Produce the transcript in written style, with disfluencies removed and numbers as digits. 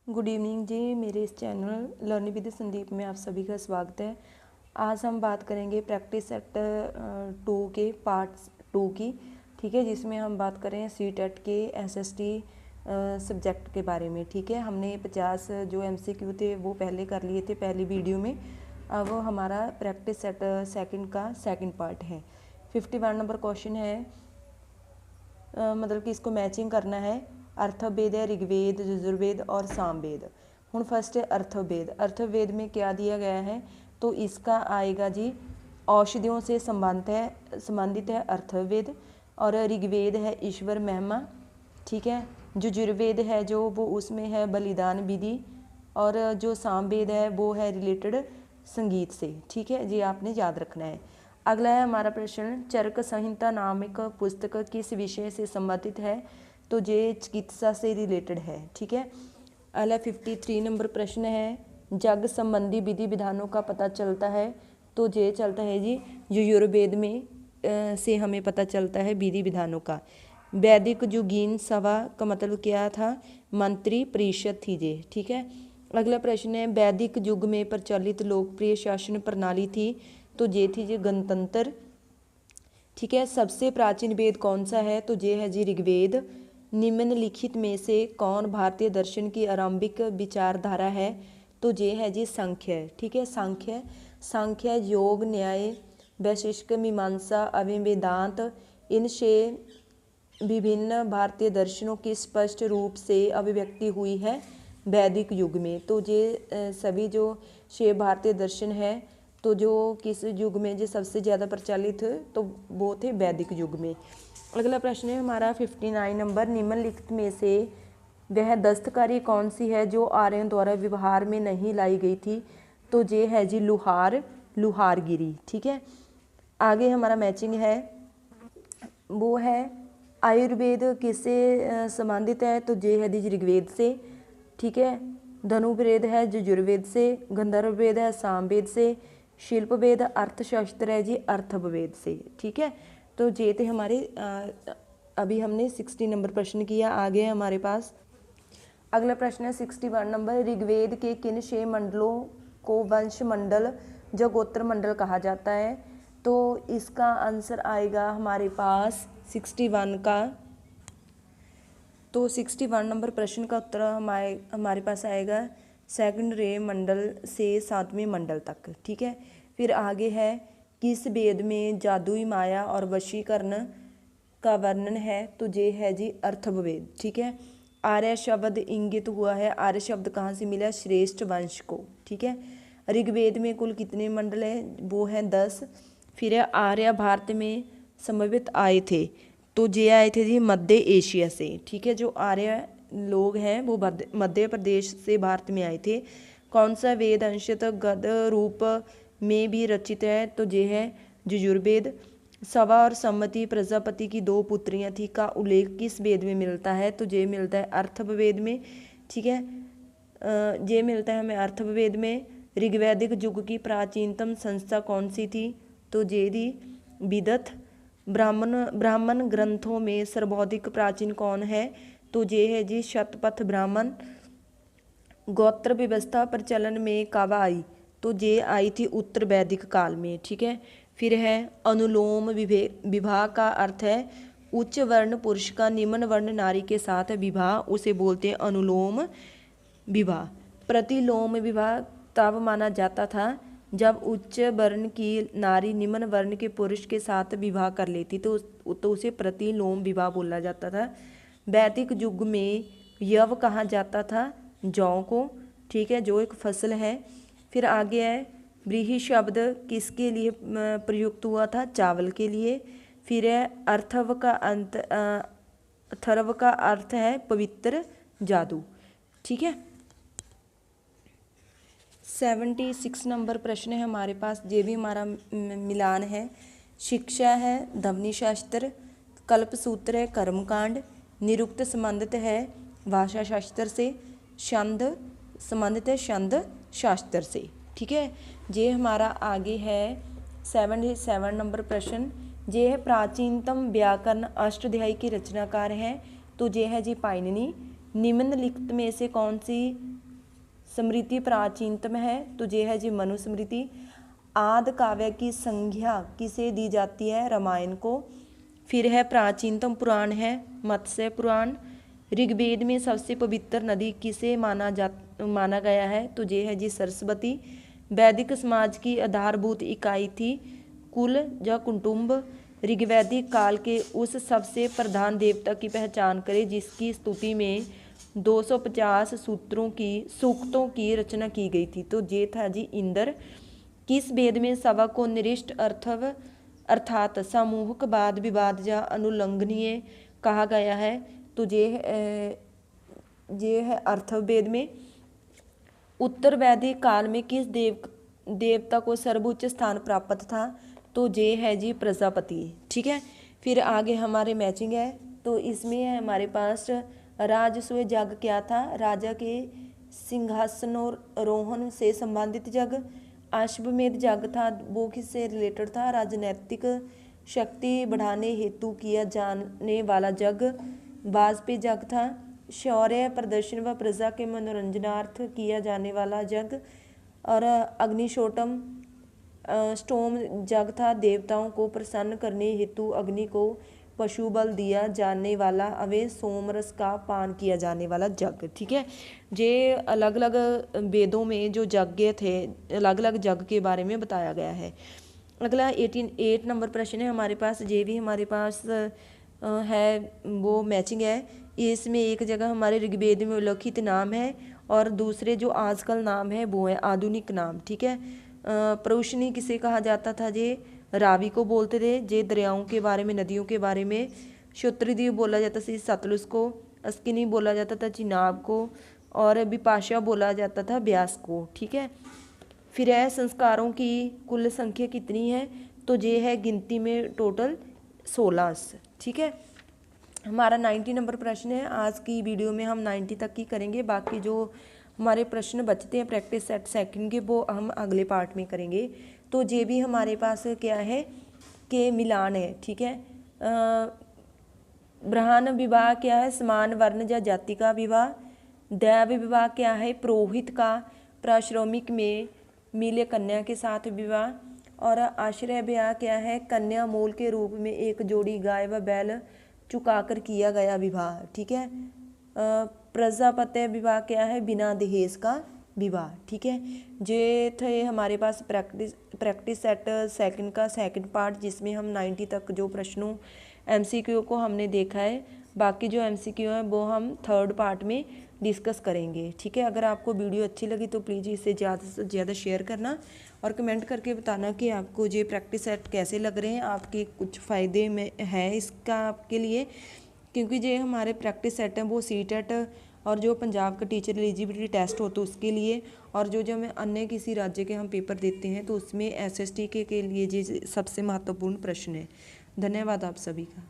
Good evening जी। मेरे इस channel learning with Sandeep में आप सभी का स्वागत है। आज हम बात करेंगे प्रैक्टिस सेट 2 के पार्ट 2 की, ठीक है, जिसमें हम बात करें सीटेट के एसएसटी सब्जेक्ट के बारे में। ठीक है, हमने 50 जो एमसीक्यू थे वो पहले कर लिए थे पहली वीडियो में। अब हमारा प्रैक्टिस सेट सेकंड का सेकंड पार्ट है। 51 नंबर क्वेश्चन है, मतलब कि इसको मैचिंग करना है। अर्थवेद है, ऋग्वेद, यजुर्वेद और सामवेद। हूँ फर्स्ट है अर्थवेद। अर्थवेद में क्या दिया गया है, तो इसका आएगा जी औषधियों से संबंधित है अर्थवेद। और ऋग्वेद है ईश्वर महिमा, ठीक है। यजुर्वेद है जो वो उसमें है बलिदान विधि। और जो सामवेद है वो है रिलेटेड संगीत से, ठीक है जी, आपने याद रखना है। अगला है हमारा प्रश्न, चरक संहिता नामक पुस्तक किस विषय से संबंधित है, तो ये चिकित्सा से रिलेटेड है, ठीक है। अगला 53 नंबर प्रश्न है, जग संबंधी विधि विधानों का पता चलता है, तो ये चलता है जी यजुर्वेद में से हमें पता चलता है विधि विधानों का। वैदिक युगीन सभा का मतलब क्या था, मंत्री परिषद थी ये, ठीक है। अगला प्रश्न है, वैदिक युग में प्रचलित लोकप्रिय शासन प्रणाली थी, तो ये थी जी गणतंत्र, ठीक है। सबसे प्राचीन वेद कौन सा है, तो ये है जी ऋग्वेद। निम्नलिखित में से कौन भारतीय दर्शन की आरंभिक विचारधारा है, तो ये है जी सांख्य, ठीक है। सांख्य योग न्याय वैशेषिक मीमांसा अवयव वेदांत, इनसे विभिन्न भारतीय दर्शनों की स्पष्ट रूप से अभिव्यक्ति हुई है वैदिक युग में। तो ये सभी जो 6 भारतीय दर्शन है, तो जो किस युग में जो सबसे ज़्यादा प्रचलित तो वो थे वैदिक युग में। अगला प्रश्न है हमारा 59 नंबर, निम्नलिखित में से वह दस्तकारी कौन सी है जो आर्यों द्वारा व्यवहार में नहीं लाई गई थी, तो ये है जी लुहारगिरी, ठीक है। आगे हमारा मैचिंग है, वो है आयुर्वेद किससे संबंधित है, तो ये है जी ऋग्वेद से, ठीक है। धनुर्वेद है यजुर्वेद से, गंधर्ववेद है सामवेद से, शिल्पवेद अर्थशास्त्र है जी अर्थववेद से, ठीक है। तो ये थे हमारे अभी हमने 60 नंबर प्रश्न किया। आगे हमारे पास अगला प्रश्न है 61 नंबर, ऋग्वेद के किन 6 मंडलों को वंश मंडल जो गोत्र मंडल कहा जाता है, तो इसका आंसर आएगा हमारे पास 61 का। तो 61 नंबर प्रश्न का उत्तर हमारे पास आएगा सेकंड रे मंडल से 7वें मंडल तक, ठीक है। फिर आगे है, किस वेद में जादुई माया और वशीकरण का वर्णन है, तो ये है जी अर्थववेद, ठीक है। आर्य शब्द इंगित हुआ है, आर्य शब्द कहाँ से मिला, श्रेष्ठ वंश को, ठीक है। ऋग्वेद में कुल कितने मंडल है, वो हैं 10। फिर आर्य भारत में समवेत आए थे, तो ये आए थे जी मध्य एशिया से, ठीक है। जो आर्य लोग हैं वो मध्य प्रदेश से भारत में आए थे। कौन सा वेद अंशतः गद रूप में भी रचित है, तो ये है यजुर्वेद। सवा और सम्मति प्रजापति की 2 पुत्रियां थी का उल्लेख किस वेद में मिलता है, तो ये मिलता है अर्थववेद में, ठीक है। ये मिलता है हमें अर्थववेद में। ऋग्वैदिक युग की प्राचीनतम संस्था कौन सी थी, तो ये थी विदथ। ब्राह्मण ग्रंथों में सर्वाधिक प्राचीन कौन है, तो ये है जी शतपथ ब्राह्मण। गोत्र व्यवस्था प्रचलन में कब आई, तो ये आई थी उत्तर वैदिक काल में, ठीक है। फिर है अनुलोम विवाह का अर्थ है उच्च वर्ण पुरुष का निम्न वर्ण नारी के साथ विवाह, उसे बोलते हैं अनुलोम विवाह। प्रतिलोम विवाह तब माना जाता था जब उच्च वर्ण की नारी निम्न वर्ण के पुरुष के साथ विवाह कर लेती, तो उसे प्रतिलोम विवाह बोला जाता था। वैदिक युग में यव कहा जाता था जौ को, ठीक है, जो एक फसल है। फिर आगे है, व्रीहि शब्द किसके लिए प्रयुक्त हुआ था, चावल के लिए। फिर है अर्थव का अर्थ है पवित्र जादू, ठीक है। 76 नंबर प्रश्न है हमारे पास, ये भी हमारा मिलान है। शिक्षा है ध्वनि शास्त्र, कल्पसूत्र है कर्मकांड, निरुक्त संबंधित है भाषा शास्त्र से, छंद संबंधित है छंद शास्त्र से, ठीक है। ये हमारा आगे है 77 नंबर प्रश्न, ये है प्राचीनतम व्याकरण अष्टाध्यायी की रचनाकार है, तो ये है जी पाणिनि। निम्नलिखित में से कौन सी स्मृति प्राचीनतम है तो ये है जी मनुस्मृति। आदि काव्य की संज्ञा किसे दी जाती है? रामायण को। फिर है प्राचीनतम पुराण है मत्स्य पुराण। ऋग्वेद में सबसे पवित्र नदी किसे माना गया है? तो ये है जी सरस्वती। वैदिक समाज की आधारभूत इकाई थी कुल या कुटुंब। ऋग्वैदिक काल के उस सबसे प्रधान देवता की पहचान करें जिसकी स्तुति में 250 सूक्तों की रचना की गई थी। तो ये था जी इंद्र। किस वेद में सवा को निरिष्ट अर्थात सामूहिक वाद विवाद या अनुल्लंघनीय कहा गया है? तो ये है अर्थवेद में। उत्तर वैदिक काल में किस देवता को सर्वोच्च स्थान प्राप्त था? तो ये है जी प्रजापति। ठीक है, फिर आगे हमारे मैचिंग है। तो इसमें है हमारे पास राजसूय यज्ञ क्या था? राजा के सिंहासनारोहण से संबंधित यज्ञ। अश्वमेध यज्ञ था, वो किससे रिलेटेड था? राजनैतिक शक्ति बढ़ाने हेतु किया जाने वाला यज्ञ। वाजपेयी यज्ञ था, शौर्य प्रदर्शन व प्रजा के मनोरंजनार्थ किया जाने वाला यज्ञ। और अग्निशोटम स्टोम यज्ञ था, देवताओं को प्रसन्न करने हेतु अग्नि को पशु बल दिया जाने वाला अवय सोमरस का पान किया जाने वाला यज्ञ। ठीक है, ये अलग अलग वेदों में जो यज्ञ थे अलग अलग यज्ञ के बारे में बताया गया है। अगला 8 नंबर प्रश्न है हमारे पास। ये भी हमारे पास है वो मैचिंग है। इसमें एक जगह हमारे ऋग्वेद में उल्लिखित नाम है और दूसरे जो आजकल नाम है वो है आधुनिक नाम। ठीक है, प्रोशनी किसे कहा जाता था? जे रावी को बोलते थे। जे दरियाओं के बारे में, नदियों के बारे में क्षुत्रद्वीप बोला जाता था सतलुज को। अस्किनी बोला जाता था चिनाब को। और बिपाशा बोला जाता था ब्यास को। ठीक है, फिर है संस्कारों की कुल संख्या कितनी है? तो ये है गिनती में टोटल 16। ठीक है, हमारा 90 नंबर प्रश्न है। आज की वीडियो में हम 90 तक ही करेंगे, बाकी जो हमारे प्रश्न बचते हैं प्रैक्टिस सेट सेकंड के वो हम अगले पार्ट में करेंगे। तो ये भी हमारे पास क्या है कि मिलान है। ठीक है, ब्राह्मण विवाह क्या है? समान वर्ण या जाति का विवाह। दैव विवाह क्या है? पुरोहित का प्राश्रमिक में मिले कन्या के साथ विवाह। और आश्रय ब्याह क्या है? कन्या मूल के रूप में एक जोड़ी गाय व बैल चुकाकर किया गया विवाह। ठीक है, प्रजापत्य विवाह क्या है? बिना दहेज का विवाह। ठीक है, ये थे हमारे पास प्रैक्टिस सेट सेकंड का सेकंड पार्ट, जिसमें हम 90 तक जो प्रश्नों एमसीक्यू को हमने देखा है। बाकी जो एमसीक्यू है वो हम थर्ड पार्ट में डिस्कस करेंगे। ठीक है, अगर आपको वीडियो अच्छी लगी तो प्लीज़ इसे ज़्यादा से ज़्यादा शेयर करना और कमेंट करके बताना कि आपको ये प्रैक्टिस सेट कैसे लग रहे हैं, आपके कुछ फ़ायदे में है इसका आपके लिए। क्योंकि ये हमारे प्रैक्टिस सेट हैं वो सीटेट और जो पंजाब का टीचर एलिजिबिलिटी टेस्ट हो तो उसके लिए, और जो हमें अन्य किसी राज्य के हम पेपर देते हैं तो उसमें एसएसटी के लिए ये सबसे महत्वपूर्ण प्रश्न है। धन्यवाद आप सभी का।